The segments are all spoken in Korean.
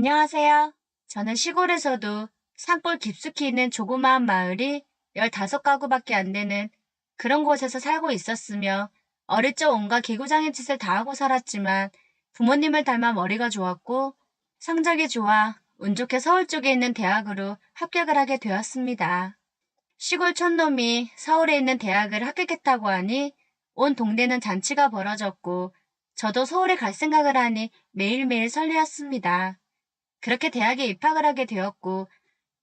안녕하세요. 저는 시골에서도 산골 깊숙이 있는 조그마한 마을이 15가구밖에 안 되는 그런 곳에서 살고 있었으며 어릴 적 온갖 개구장의 짓을 다 하고 살았지만 부모님을 닮아 머리가 좋았고 성적이 좋아 운 좋게 서울 쪽에 있는 대학으로 합격을 하게 되었습니다. 시골 촌놈이 서울에 있는 대학을 합격했다고 하니 온 동네는 잔치가 벌어졌고 저도 서울에 갈 생각을 하니 매일매일 설레었습니다. 그렇게 대학에 입학을 하게 되었고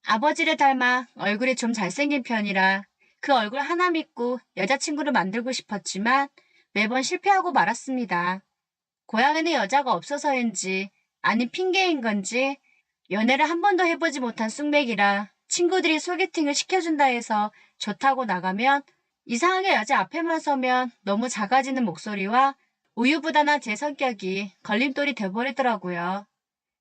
아버지를 닮아 얼굴이 좀 잘생긴 편이라 그 얼굴 하나 믿고 여자친구를 만들고 싶었지만 매번 실패하고 말았습니다. 고향에는 여자가 없어서인지 아닌 핑계인 건지 연애를 한 번도 해보지 못한 쑥맥이라 친구들이 소개팅을 시켜준다 해서 좋다고 나가면 이상하게 여자 앞에만 서면 너무 작아지는 목소리와 우유부단한 제 성격이 걸림돌이 돼버리더라고요.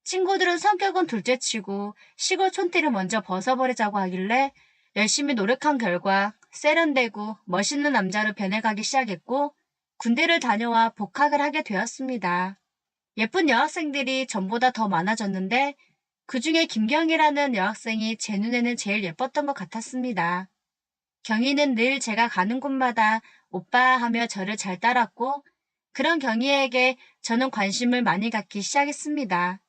친구들은 성격은 둘째치고 시골 촌티를 먼저 벗어버리자고 하길래 열심히 노력한 결과 세련되고 멋있는 남자로 변해가기 시작했고 군대를 다녀와 복학을 하게 되었습니다. 예쁜 여학생들이 전보다 더 많아졌는데 그중에 김경이라는 여학생이 제 눈에는 제일 예뻤던 것 같았습니다. 경희는 늘 제가 가는 곳마다 오빠 하며 저를 잘 따랐고 그런 경희에게 저는 관심을 많이 갖기 시작했습니다.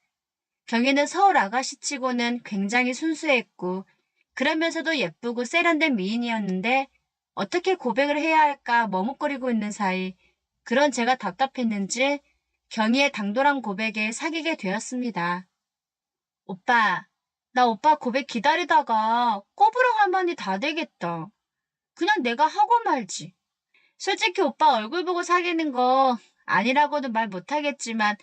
경희는 서울 아가씨치고는 굉장히 순수했고 그러면서도 예쁘고 세련된 미인이었는데 어떻게 고백을 해야 할까 머뭇거리고 있는 사이 그런 제가 답답했는지 경희의 당돌한 고백에 사귀게 되었습니다. 오빠, 나 오빠 고백 기다리다가 꼬부랑 할머니 다 되겠다. 그냥 내가 하고 말지. 솔직히 오빠 얼굴 보고 사귀는 거 아니라고는 말 못하겠지만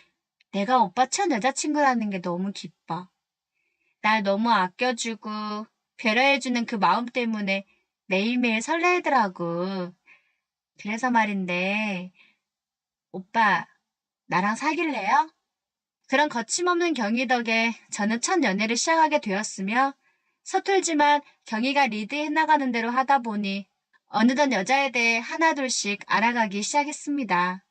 내가 오빠 첫 여자친구라는 게 너무 기뻐. 날 너무 아껴주고 배려해주는 그 마음 때문에 매일매일 설레더라고. 그래서 말인데 오빠 나랑 사귈래요? 그런 거침없는 경희 덕에 저는 첫 연애를 시작하게 되었으며 서툴지만 경희가 리드해 나가는 대로 하다 보니 어느덧 여자에 대해 하나둘씩 알아가기 시작했습니다.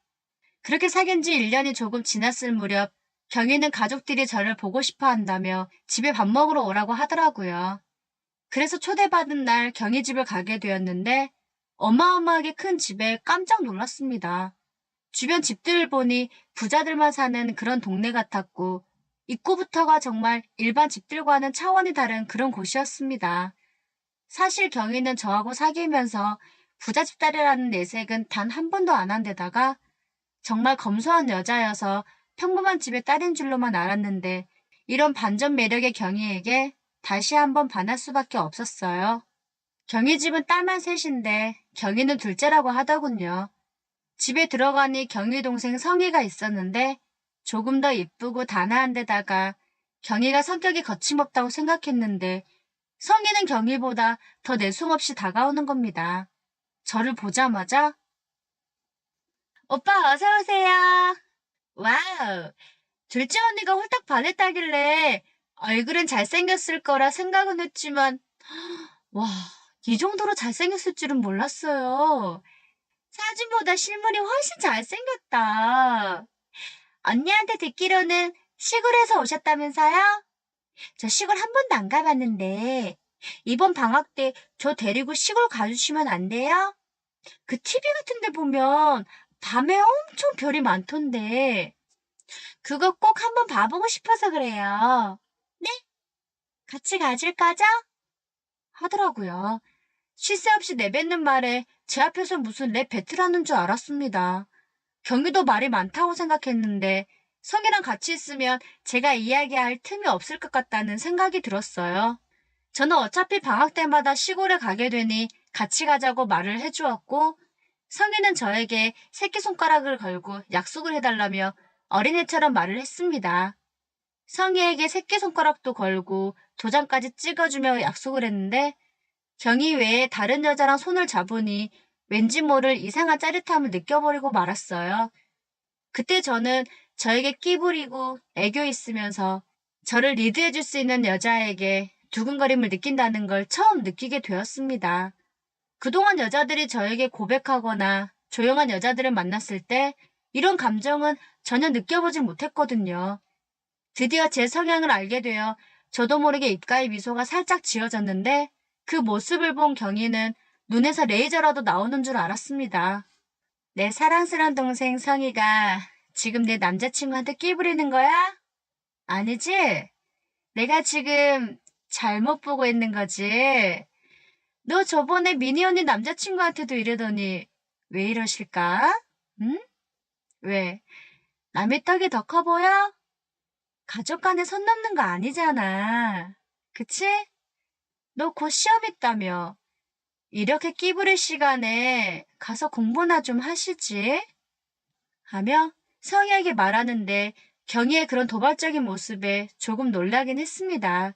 그렇게 사귄 지 1년이 조금 지났을 무렵 경희는 가족들이 저를 보고 싶어 한다며 집에 밥 먹으러 오라고 하더라고요. 그래서 초대받은 날 경희 집을 가게 되었는데 어마어마하게 큰 집에 깜짝 놀랐습니다. 주변 집들을 보니 부자들만 사는 그런 동네 같았고 입구부터가 정말 일반 집들과는 차원이 다른 그런 곳이었습니다. 사실 경희는 저하고 사귀면서 부잣집 딸이라는 내색은 단 한 번도 안 한 데다가 정말 검소한 여자여서 평범한 집의 딸인 줄로만 알았는데 이런 반전 매력의 경희에게 다시 한번 반할 수밖에 없었어요. 경희 집은 딸만 셋인데 경희는 둘째라고 하더군요. 집에 들어가니 경희 동생 성희가 있었는데 조금 더 이쁘고 단아한 데다가 경희가 성격이 거침없다고 생각했는데 성희는 경희보다 더 내숭없이 다가오는 겁니다. 저를 보자마자 오빠 어서 오세요. 와우. 둘째 언니가 홀딱 반했다길래 얼굴은 잘생겼을 거라 생각은 했지만 와, 이 정도로 잘생겼을 줄은 몰랐어요. 사진보다 실물이 훨씬 잘생겼다. 언니한테 듣기로는 시골에서 오셨다면서요? 저 시골 한 번도 안 가봤는데 이번 방학 때 저 데리고 시골 가주시면 안 돼요? 그 TV 같은 데 보면 밤에 엄청 별이 많던데 그거 꼭 한번 봐보고 싶어서 그래요. 네? 같이 가줄 거죠? 하더라고요. 쉴 새 없이 내뱉는 말에 제 앞에서 무슨 랩 배틀하는 줄 알았습니다. 경기도 말이 많다고 생각했는데 성이랑 같이 있으면 제가 이야기할 틈이 없을 것 같다는 생각이 들었어요. 저는 어차피 방학 때마다 시골에 가게 되니 같이 가자고 말을 해주었고 성희는 저에게 새끼손가락을 걸고 약속을 해달라며 어린애처럼 말을 했습니다. 성희에게 새끼손가락도 걸고 도장까지 찍어주며 약속을 했는데 경희 외에 다른 여자랑 손을 잡으니 왠지 모를 이상한 짜릿함을 느껴버리고 말았어요. 그때 저는 저에게 끼부리고 애교 있으면서 저를 리드해줄 수 있는 여자에게 두근거림을 느낀다는 걸 처음 느끼게 되었습니다. 그동안 여자들이 저에게 고백하거나 조용한 여자들을 만났을 때 이런 감정은 전혀 느껴보지 못했거든요. 드디어 제 성향을 알게 되어 저도 모르게 입가에 미소가 살짝 지어졌는데 그 모습을 본 경희는 눈에서 레이저라도 나오는 줄 알았습니다. 내 사랑스러운 동생 성희가 지금 내 남자친구한테 끼 부리는 거야? 아니지? 내가 지금 잘못 보고 있는 거지? 너 저번에 미니 언니 남자친구한테도 이러더니 왜 이러실까? 응? 왜? 남의 떡이 더 커 보여? 가족 간에 선 넘는 거 아니잖아. 그치? 너 곧 시험 있다며. 이렇게 끼부릴 시간에 가서 공부나 좀 하시지? 하며 성희에게 말하는데 경희의 그런 도발적인 모습에 조금 놀라긴 했습니다.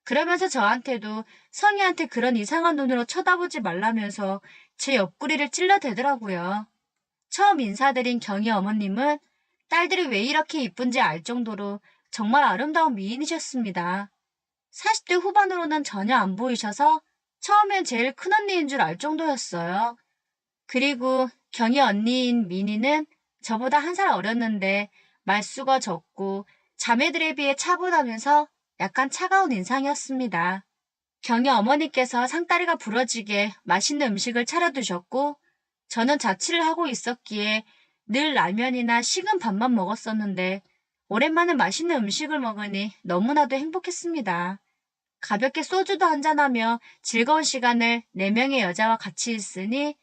그러면서 저한테도 성희한테 그런 이상한 눈으로 쳐다보지 말라면서 제 옆구리를 찔러대더라고요. 처음 인사드린 경희 어머님은 딸들이 왜 이렇게 이쁜지 알 정도로 정말 아름다운 미인이셨습니다. 40대 후반으로는 전혀 안 보이셔서 처음엔 제일 큰언니인 줄 알 정도였어요. 그리고 경희 언니인 미니는 저보다 한 살 어렸는데 말수가 적고 자매들에 비해 차분하면서 약간 차가운 인상이었습니다. 경희 어머니께서 상다리가 부러지게 맛있는 음식을 차려두셨고 저는 자취를 하고 있었기에 늘 라면이나 식은 밥만 먹었었는데 오랜만에 맛있는 음식을 먹으니 너무나도 행복했습니다. 가볍게 소주도 한잔하며 즐거운 시간을 4명의 여자와 같이 있으니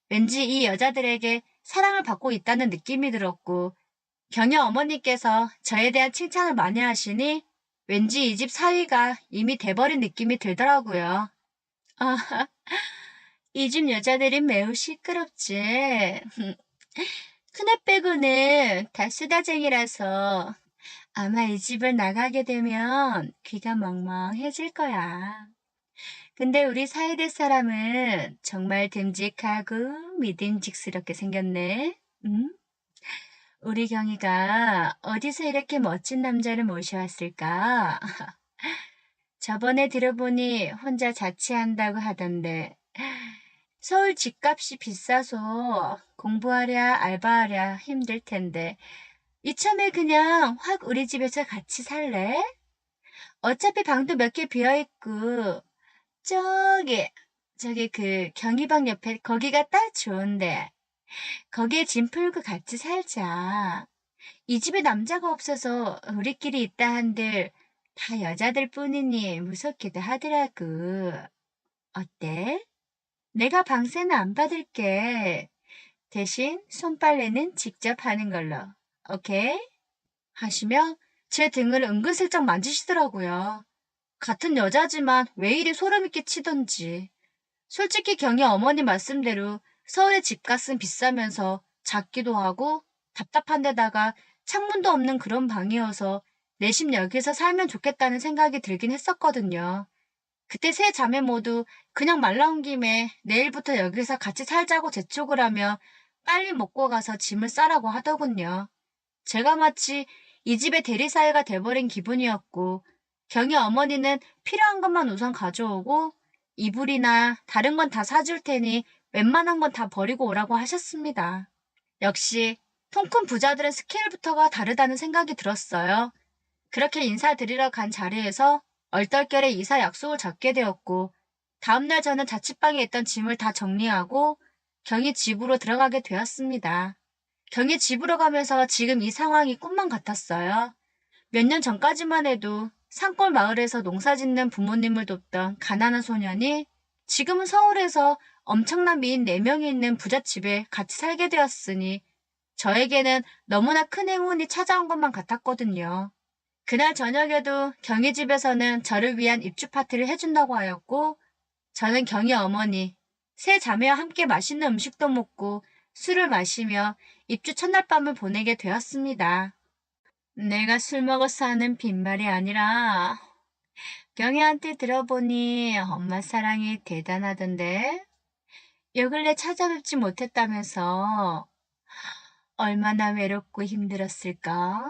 왠지 이 여자들에게 사랑을 받고 있다는 느낌이 들었고 경여 어머니께서 저에 대한 칭찬을 많이 하시니 왠지 이 집 사위가 이미 돼버린 느낌이 들더라고요. 아, 이 집 여자들이 매우 시끄럽지. 큰애 빼고는 다 수다쟁이라서 아마 이 집을 나가게 되면 귀가 멍멍해질 거야. 근데 우리 사이들 사람은 정말 듬직하고 믿음직스럽게 생겼네. 응? 우리 경이가 어디서 이렇게 멋진 남자를 모셔왔을까? 저번에 들어보니 혼자 자취한다고 하던데 서울 집값이 비싸서 공부하랴 알바하랴 힘들 텐데 이참에 그냥 확 우리 집에서 같이 살래? 어차피 방도 몇 개 비어있고 저기 그 경희방 옆에 거기가 딱 좋은데 거기에 짐 풀고 같이 살자. 이 집에 남자가 없어서 우리끼리 있다 한들 다 여자들 뿐이니 무섭기도 하더라고. 어때? 내가 방세는 안 받을게. 대신 손빨래는 직접 하는 걸로. 오케이? 하시며 제 등을 은근슬쩍 만지시더라고요. 같은 여자지만 왜 이리 소름이 끼치던지. 솔직히 경희 어머니 말씀대로 서울의 집값은 비싸면서 작기도 하고 답답한 데다가 창문도 없는 그런 방이어서 내심 여기서 살면 좋겠다는 생각이 들긴 했었거든요. 그때 세 자매 모두 그냥 말 나온 김에 내일부터 여기서 같이 살자고 재촉을 하며 빨리 먹고 가서 짐을 싸라고 하더군요. 제가 마치 이 집의 대리사회가 돼버린 기분이었고 경희 어머니는 필요한 것만 우선 가져오고 이불이나 다른 건 다 사줄 테니 웬만한 건 다 버리고 오라고 하셨습니다. 역시 통큰 부자들은 스케일부터가 다르다는 생각이 들었어요. 그렇게 인사드리러 간 자리에서 얼떨결에 이사 약속을 잡게 되었고 다음날 저는 자취방에 있던 짐을 다 정리하고 경희 집으로 들어가게 되었습니다. 경희 집으로 가면서 지금 이 상황이 꿈만 같았어요. 몇 년 전까지만 해도 산골 마을에서 농사짓는 부모님을 돕던 가난한 소년이 지금은 서울에서 엄청난 미인 4명이 있는 부잣집에 같이 살게 되었으니 저에게는 너무나 큰 행운이 찾아온 것만 같았거든요. 그날 저녁에도 경희 집에서는 저를 위한 입주 파티를 해준다고 하였고 저는 경희 어머니, 세 자매와 함께 맛있는 음식도 먹고 술을 마시며 입주 첫날 밤을 보내게 되었습니다. 내가 술 먹어서 하는 빈말이 아니라 경희한테 들어보니 엄마 사랑이 대단하던데 요 근래 찾아뵙지 못했다면서 얼마나 외롭고 힘들었을까?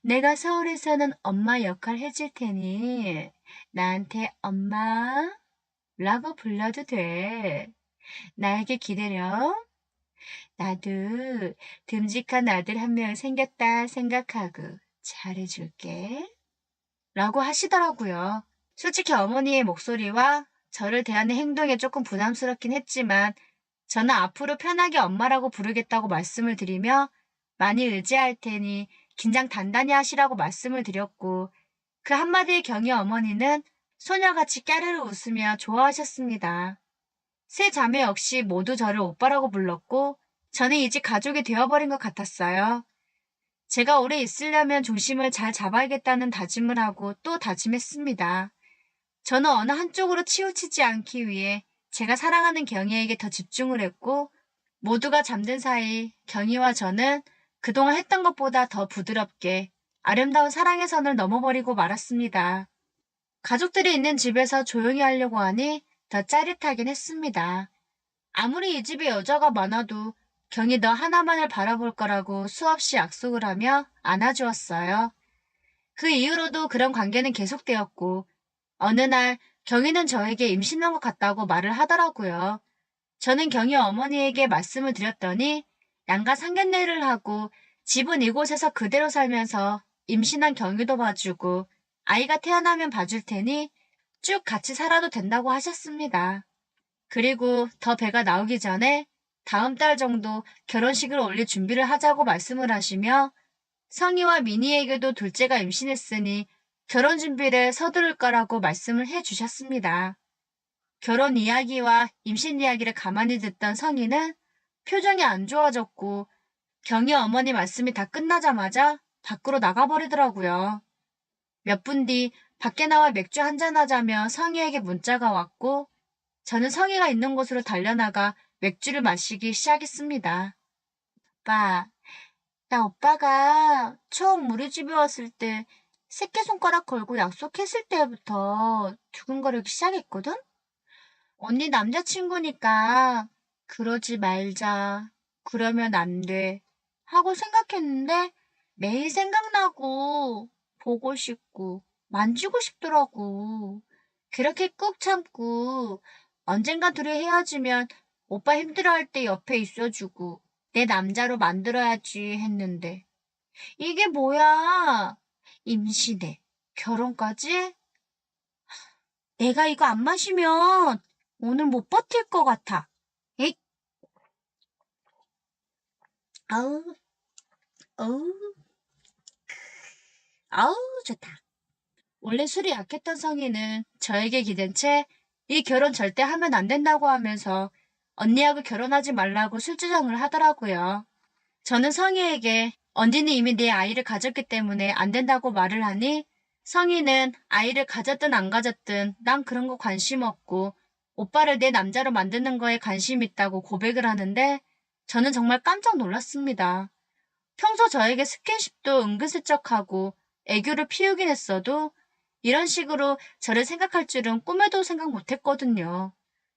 내가 서울에서는 엄마 역할 해줄 테니 나한테 엄마라고 불러도 돼. 나에게 기다려. 나도 듬직한 아들 한 명 생겼다 생각하고 잘해줄게. 라고 하시더라고요. 솔직히 어머니의 목소리와 저를 대하는 행동에 조금 부담스럽긴 했지만 저는 앞으로 편하게 엄마라고 부르겠다고 말씀을 드리며 많이 의지할 테니 긴장 단단히 하시라고 말씀을 드렸고 그 한마디의 경위 어머니는 소녀같이 깨르르 웃으며 좋아하셨습니다. 세 자매 역시 모두 저를 오빠라고 불렀고 저는 이제 가족이 되어버린 것 같았어요. 제가 오래 있으려면 중심을 잘 잡아야겠다는 다짐을 하고 또 다짐했습니다. 저는 어느 한쪽으로 치우치지 않기 위해 제가 사랑하는 경희에게 더 집중을 했고 모두가 잠든 사이 경희와 저는 그동안 했던 것보다 더 부드럽게 아름다운 사랑의 선을 넘어버리고 말았습니다. 가족들이 있는 집에서 조용히 하려고 하니 더 짜릿하긴 했습니다. 아무리 이 집에 여자가 많아도 경희 너 하나만을 바라볼 거라고 수없이 약속을 하며 안아주었어요. 그 이후로도 그런 관계는 계속되었고 어느 날 경희는 저에게 임신한 것 같다고 말을 하더라고요. 저는 경희 어머니에게 말씀을 드렸더니 양가 상견례를 하고 집은 이곳에서 그대로 살면서 임신한 경희도 봐주고 아이가 태어나면 봐줄 테니 쭉 같이 살아도 된다고 하셨습니다. 그리고 더 배가 나오기 전에 다음 달 정도 결혼식을 올릴 준비를 하자고 말씀을 하시며 성희와 미니에게도 둘째가 임신했으니 결혼 준비를 서두를 거라고 말씀을 해주셨습니다. 결혼 이야기와 임신 이야기를 가만히 듣던 성희는 표정이 안 좋아졌고 경희 어머니 말씀이 다 끝나자마자 밖으로 나가버리더라고요. 몇 분 뒤 밖에 나와 맥주 한잔하자며 성희에게 문자가 왔고 저는 성희가 있는 곳으로 달려나가 맥주를 마시기 시작했습니다. 오빠, 나 오빠가 처음 우리 집에 왔을 때 새끼손가락 걸고 약속했을 때부터 두근거리기 시작했거든? 언니 남자친구니까 그러지 말자, 그러면 안 돼 하고 생각했는데 매일 생각나고 보고 싶고 만지고 싶더라고. 그렇게 꾹 참고 언젠가 둘이 헤어지면 오빠 힘들어할 때 옆에 있어주고 내 남자로 만들어야지 했는데 이게 뭐야? 임신해. 결혼까지? 내가 이거 안 마시면 오늘 못 버틸 것 같아. 에잇, 아우, 어우, 아우, 좋다. 원래 술이 약했던 성희는 저에게 기댄 채 이 결혼 절대 하면 안 된다고 하면서 언니하고 결혼하지 말라고 술주정을 하더라고요. 저는 성희에게 언니는 이미 내 아이를 가졌기 때문에 안 된다고 말을 하니 성희는 아이를 가졌든 안 가졌든 난 그런 거 관심 없고 오빠를 내 남자로 만드는 거에 관심 있다고 고백을 하는데 저는 정말 깜짝 놀랐습니다. 평소 저에게 스킨십도 은근슬쩍하고 애교를 피우긴 했어도 이런 식으로 저를 생각할 줄은 꿈에도 생각 못했거든요.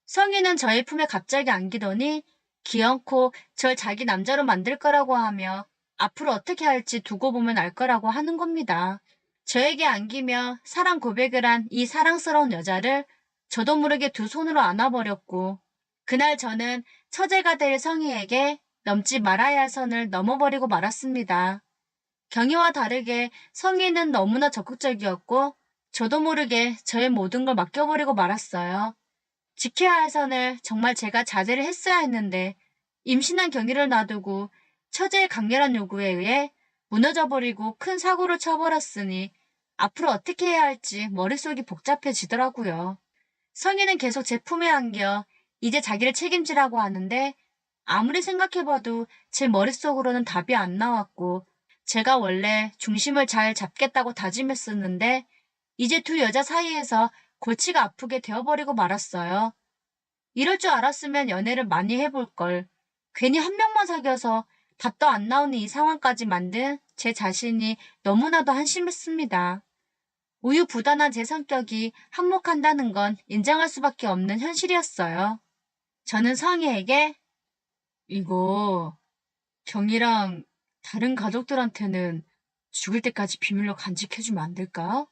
성희는 저의 품에 갑자기 안기더니 귀여고 절 자기 남자로 만들 거라고 하며 앞으로 어떻게 할지 두고 보면 알 거라고 하는 겁니다. 저에게 안기며 사랑 고백을 한 이 사랑스러운 여자를 저도 모르게 두 손으로 안아버렸고 그날 저는 처제가 될 성희에게 넘지 말아야 할 선을 넘어버리고 말았습니다. 경희와 다르게 성희는 너무나 적극적이었고 저도 모르게 저의 모든 걸 맡겨버리고 말았어요. 지켜야 할 선을 정말 제가 자제를 했어야 했는데 임신한 경희를 놔두고 처제의 강렬한 요구에 의해 무너져버리고 큰 사고를 쳐버렸으니 앞으로 어떻게 해야 할지 머릿속이 복잡해지더라고요. 성희는 계속 제 품에 안겨 이제 자기를 책임지라고 하는데 아무리 생각해봐도 제 머릿속으로는 답이 안 나왔고 제가 원래 중심을 잘 잡겠다고 다짐했었는데 이제 두 여자 사이에서 골치가 아프게 되어버리고 말았어요. 이럴 줄 알았으면 연애를 많이 해볼 걸. 괜히 한 명만 사귀어서 답도 안 나오는 이 상황까지 만든 제 자신이 너무나도 한심했습니다. 우유부단한 제 성격이 한몫한다는 건 인정할 수밖에 없는 현실이었어요. 저는 성희에게 이거 경이랑 다른 가족들한테는 죽을 때까지 비밀로 간직해주면 안 될까?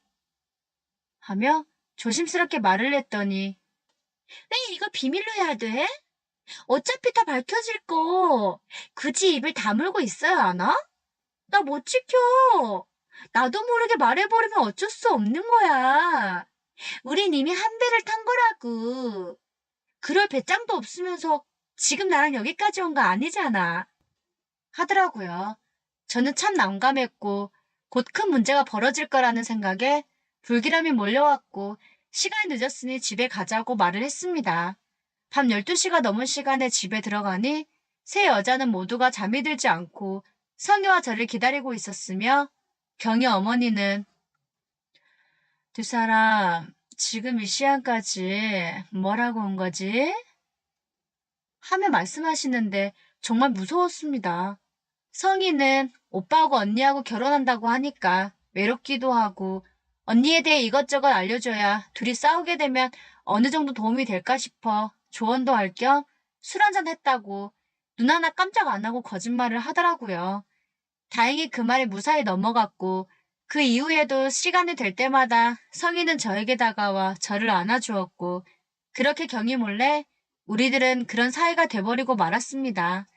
하며 조심스럽게 말을 했더니 왜 이걸 비밀로 해야 돼? 어차피 다 밝혀질 거 굳이 입을 다물고 있어야 하나? 나 못 지켜. 나도 모르게 말해버리면 어쩔 수 없는 거야. 우린 이미 한 배를 탄 거라고. 그럴 배짱도 없으면서 지금 나랑 여기까지 온 거 아니잖아. 하더라고요. 저는 참 난감했고 곧 큰 문제가 벌어질 거라는 생각에 불길함이 몰려왔고 시간이 늦었으니 집에 가자고 말을 했습니다. 밤 12시가 넘은 시간에 집에 들어가니 세 여자는 모두가 잠이 들지 않고 성희와 저를 기다리고 있었으며 경희 어머니는 두 사람 지금 이 시간까지 뭘 하고 온 거지? 하며 말씀하시는데 정말 무서웠습니다. 성희는 오빠하고 언니하고 결혼한다고 하니까 외롭기도 하고 언니에 대해 이것저것 알려줘야 둘이 싸우게 되면 어느 정도 도움이 될까 싶어 조언도 할 겸 술 한잔 했다고 눈 하나 깜짝 안 하고 거짓말을 하더라고요. 다행히 그 말이 무사히 넘어갔고 그 이후에도 시간이 될 때마다 성희는 저에게 다가와 저를 안아주었고 그렇게 경희 몰래 우리들은 그런 사이가 돼버리고 말았습니다.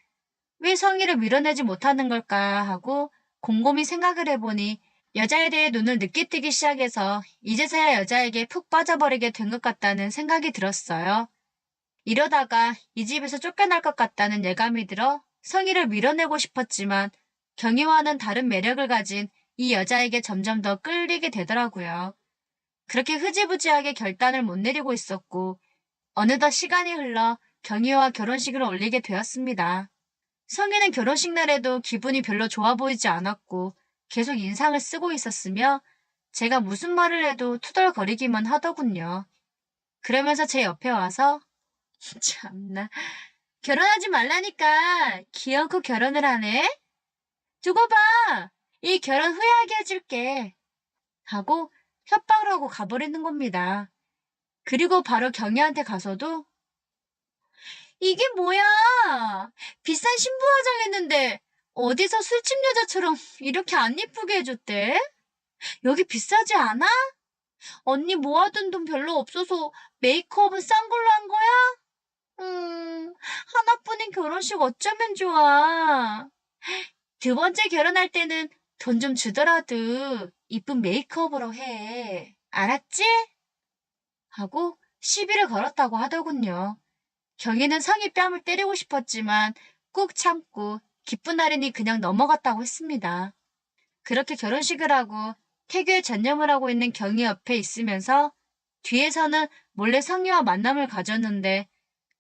왜 성희를 밀어내지 못하는 걸까 하고 곰곰이 생각을 해보니 여자에 대해 눈을 늦게 뜨기 시작해서 이제서야 여자에게 푹 빠져버리게 된 것 같다는 생각이 들었어요. 이러다가 이 집에서 쫓겨날 것 같다는 예감이 들어 성희를 밀어내고 싶었지만 경희와는 다른 매력을 가진 이 여자에게 점점 더 끌리게 되더라고요. 그렇게 흐지부지하게 결단을 못 내리고 있었고 어느덧 시간이 흘러 경희와 결혼식을 올리게 되었습니다. 성희는 결혼식 날에도 기분이 별로 좋아 보이지 않았고 계속 인상을 쓰고 있었으며 제가 무슨 말을 해도 투덜거리기만 하더군요. 그러면서 제 옆에 와서 참나 결혼하지 말라니까 기어코 결혼을 하네? 두고 봐! 이 결혼 후회하게 해줄게. 하고 협박을 하고 가버리는 겁니다. 그리고 바로 경희한테 가서도 이게 뭐야? 비싼 신부 화장했는데 어디서 술집 여자처럼 이렇게 안 예쁘게 해줬대? 여기 비싸지 않아? 언니 모아둔 돈 별로 없어서 메이크업은 싼 걸로 한 거야? 하나뿐인 결혼식 어쩌면 좋아. 두 번째 결혼할 때는 돈 좀 주더라도 이쁜 메이크업으로 해. 알았지? 하고 시비를 걸었다고 하더군요. 경희는 성희 뺨을 때리고 싶었지만 꾹 참고 기쁜 날이니 그냥 넘어갔다고 했습니다. 그렇게 결혼식을 하고 태교에 전념을 하고 있는 경희 옆에 있으면서 뒤에서는 몰래 성희와 만남을 가졌는데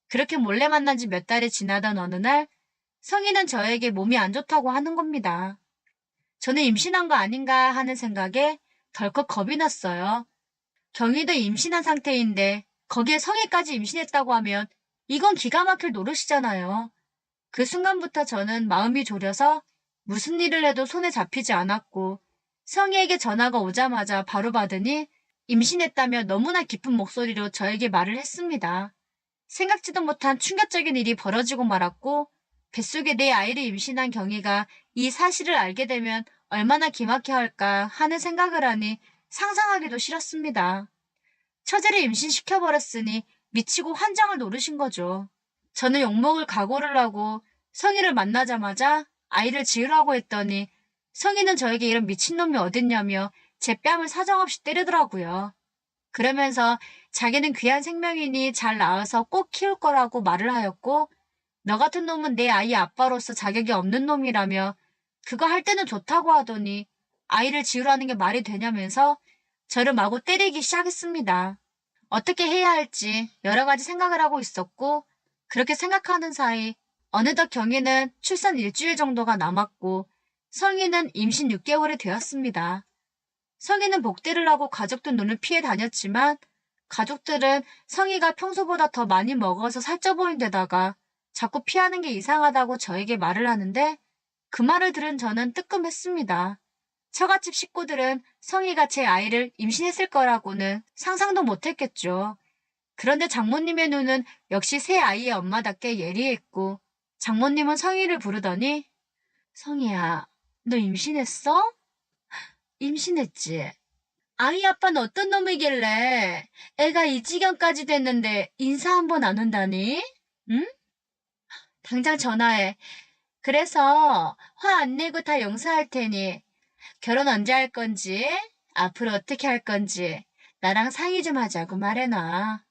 그렇게 몰래 만난 지 몇 달이 지나던 어느 날 성희는 저에게 몸이 안 좋다고 하는 겁니다. 저는 임신한 거 아닌가 하는 생각에 덜컥 겁이 났어요. 경희도 임신한 상태인데 거기에 성희까지 임신했다고 하면 이건 기가 막힐 노릇이잖아요. 그 순간부터 저는 마음이 졸여서 무슨 일을 해도 손에 잡히지 않았고 성희에게 전화가 오자마자 바로 받으니 임신했다며 너무나 깊은 목소리로 저에게 말을 했습니다. 생각지도 못한 충격적인 일이 벌어지고 말았고 뱃속에 내 아이를 임신한 경희가 이 사실을 알게 되면 얼마나 기막혀 할까 하는 생각을 하니 상상하기도 싫었습니다. 처제를 임신시켜버렸으니 미치고 환장을 노르신 거죠. 저는 욕먹을 각오를 하고 성희를 만나자마자 아이를 지으라고 했더니 성희는 저에게 이런 미친놈이 어딨냐며 제 뺨을 사정없이 때리더라고요. 그러면서 자기는 귀한 생명이니 잘 낳아서 꼭 키울 거라고 말을 하였고 너 같은 놈은 내 아이 아빠로서 자격이 없는 놈이라며 그거 할 때는 좋다고 하더니 아이를 지으라는 게 말이 되냐면서 저를 마구 때리기 시작했습니다. 어떻게 해야 할지 여러 가지 생각을 하고 있었고 그렇게 생각하는 사이 어느덧 경희는 출산 일주일 정도가 남았고 성희는 임신 6개월이 되었습니다. 성희는 복대를 하고 가족들 눈을 피해 다녔지만 가족들은 성희가 평소보다 더 많이 먹어서 살쪄 보인 데다가 자꾸 피하는 게 이상하다고 저에게 말을 하는데 그 말을 들은 저는 뜨끔했습니다. 처갓집 식구들은 성희가 제 아이를 임신했을 거라고는 상상도 못했겠죠. 그런데 장모님의 눈은 역시 새 아이의 엄마답게 예리했고 장모님은 성희를 부르더니 성희야, 너 임신했어? 임신했지. 아이 아빠는 어떤 놈이길래 애가 이 지경까지 됐는데 인사 한번 안 온다니? 응? 당장 전화해. 그래서 화 안 내고 다 용서할 테니 결혼 언제 할 건지, 앞으로 어떻게 할 건지 나랑 상의 좀 하자고 말해놔.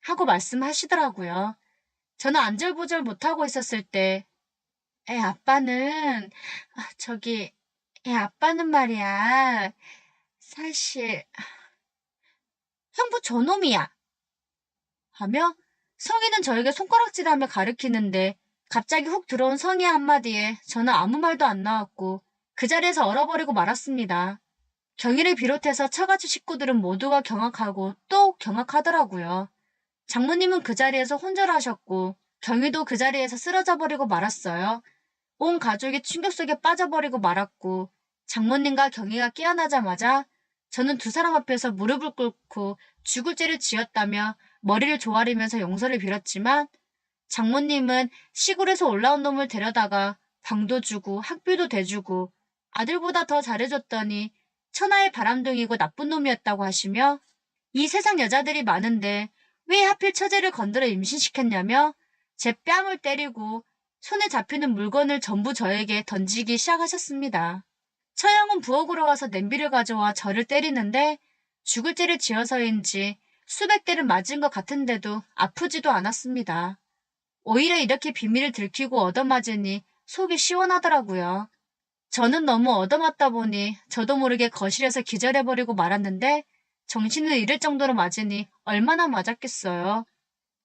하고 말씀하시더라고요. 저는 안절부절 못하고 있었을 때, 애 아빠는, 저기, 애 아빠는 말이야. 사실, 형부 저놈이야. 하며 성희는 저에게 손가락질하며 가리키는데 갑자기 훅 들어온 성희의 한마디에 저는 아무 말도 안 나왔고 그 자리에서 얼어버리고 말았습니다. 경희를 비롯해서 처가집 식구들은 모두가 경악하고 또 경악하더라고요. 장모님은 그 자리에서 혼절하셨고 경희도 그 자리에서 쓰러져 버리고 말았어요. 온 가족이 충격 속에 빠져버리고 말았고 장모님과 경희가 깨어나자마자 저는 두 사람 앞에서 무릎을 꿇고 죽을 죄를 지었다며 머리를 조아리면서 용서를 빌었지만 장모님은 시골에서 올라온 놈을 데려다가 방도 주고 학비도 대주고 아들보다 더 잘해줬더니 천하의 바람둥이고 나쁜 놈이었다고 하시며 이 세상 여자들이 많은데 왜 하필 처제를 건드려 임신시켰냐며 제 뺨을 때리고 손에 잡히는 물건을 전부 저에게 던지기 시작하셨습니다. 처형은 부엌으로 가서 냄비를 가져와 저를 때리는데 죽을 죄를 지어서인지 수백 대를 맞은 것 같은데도 아프지도 않았습니다. 오히려 이렇게 비밀을 들키고 얻어맞으니 속이 시원하더라고요. 저는 너무 얻어맞다 보니 저도 모르게 거실에서 기절해버리고 말았는데 정신을 잃을 정도로 맞으니 얼마나 맞았겠어요.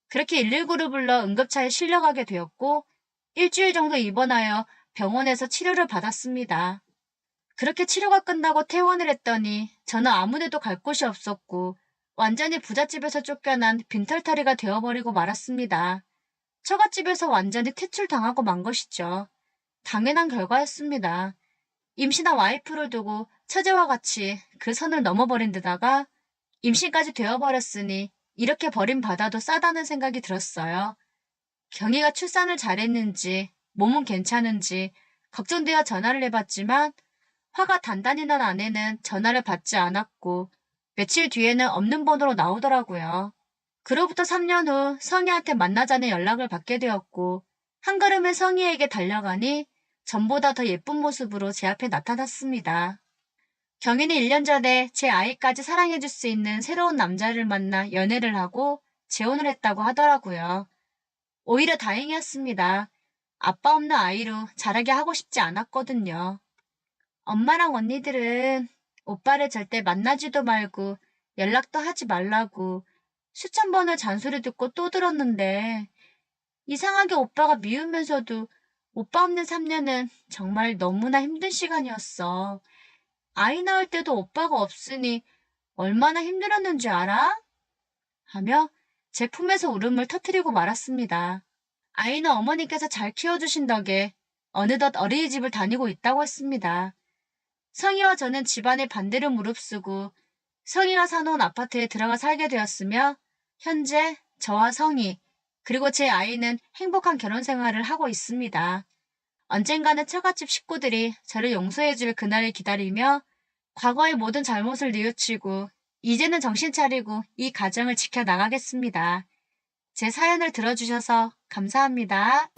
그렇게 119를 불러 응급차에 실려가게 되었고 일주일 정도 입원하여 병원에서 치료를 받았습니다. 그렇게 치료가 끝나고 퇴원을 했더니 저는 아무데도 갈 곳이 없었고 완전히 부잣집에서 쫓겨난 빈털터리가 되어버리고 말았습니다. 처갓집에서 완전히 퇴출당하고 만 것이죠. 당연한 결과였습니다. 임신한 와이프를 두고 처제와 같이 그 선을 넘어버린 데다가 임신까지 되어버렸으니 이렇게 버림받아도 싸다는 생각이 들었어요. 경희가 출산을 잘했는지 몸은 괜찮은지 걱정되어 전화를 해봤지만 화가 단단히 난 아내는 전화를 받지 않았고 며칠 뒤에는 없는 번호로 나오더라고요. 그로부터 3년 후 성희한테 만나자는 연락을 받게 되었고 한 걸음에 성희에게 달려가니 전보다 더 예쁜 모습으로 제 앞에 나타났습니다. 경희는 1년 전에 제 아이까지 사랑해줄 수 있는 새로운 남자를 만나 연애를 하고 재혼을 했다고 하더라고요. 오히려 다행이었습니다. 아빠 없는 아이로 자라게 하고 싶지 않았거든요. 엄마랑 언니들은 오빠를 절대 만나지도 말고 연락도 하지 말라고 수천 번을 잔소리 듣고 또 들었는데 이상하게 오빠가 미우면서도 오빠 없는 3년은 정말 너무나 힘든 시간이었어. 아이 낳을 때도 오빠가 없으니 얼마나 힘들었는지 알아? 하며 제 품에서 울음을 터뜨리고 말았습니다. 아이는 어머니께서 잘 키워주신 덕에 어느덧 어린이집을 다니고 있다고 했습니다. 성희와 저는 집안의 반대를 무릅쓰고 성희가 사놓은 아파트에 들어가 살게 되었으며 현재 저와 성희 그리고 제 아이는 행복한 결혼 생활을 하고 있습니다. 언젠가는 처갓집 식구들이 저를 용서해줄 그날을 기다리며 과거의 모든 잘못을 뉘우치고 이제는 정신 차리고 이 가정을 지켜나가겠습니다. 제 사연을 들어주셔서 감사합니다.